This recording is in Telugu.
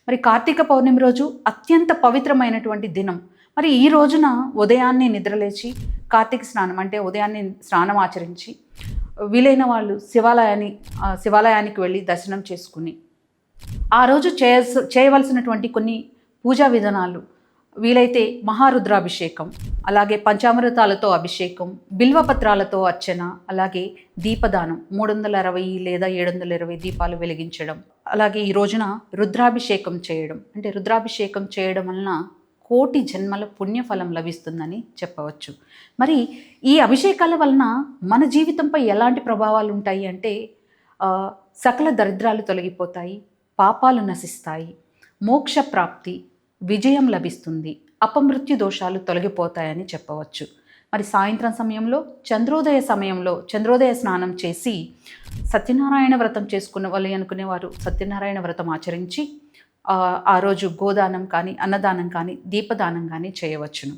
మరి కార్తీక పౌర్ణమి రోజు అత్యంత పవిత్రమైనటువంటి దినం. మరి ఈ రోజున ఉదయాన్నే నిద్రలేచి కార్తీక స్నానం అంటే ఉదయాన్నే స్నానం ఆచరించి వీలైన వాళ్ళు శివాలయానికి వెళ్ళి దర్శనం చేసుకుని ఆ రోజు చేయవలసినటువంటి కొన్ని పూజా విధానాలు, వీలైతే మహారుద్రాభిషేకం, అలాగే పంచామృతాలతో అభిషేకం, బిల్వపత్రాలతో అర్చన, అలాగే దీపదానం 360 లేదా 720 దీపాలు వెలిగించడం, అలాగే ఈ రోజున రుద్రాభిషేకం చేయడం. అంటే రుద్రాభిషేకం చేయడం వలన కోటి జన్మల పుణ్యఫలం లభిస్తుందని చెప్పవచ్చు. మరి ఈ అభిషేకాల వలన మన జీవితంపై ఎలాంటి ప్రభావాలు ఉంటాయి అంటే సకల దరిద్రాలు తొలగిపోతాయి, పాపాలు నశిస్తాయి, మోక్ష ప్రాప్తి, విజయం లభిస్తుంది, అపమృత్యు దోషాలు తొలగిపోతాయని చెప్పవచ్చు. మరి సాయంత్రం సమయంలో చంద్రోదయ స్నానం చేసి సత్యనారాయణ వ్రతం చేసుకునే అనుకునేవారు సత్యనారాయణ వ్రతం ఆచరించి ఆ రోజు గోదానం కానీ, అన్నదానం కానీ, దీపదానం కానీ చేయవచ్చును.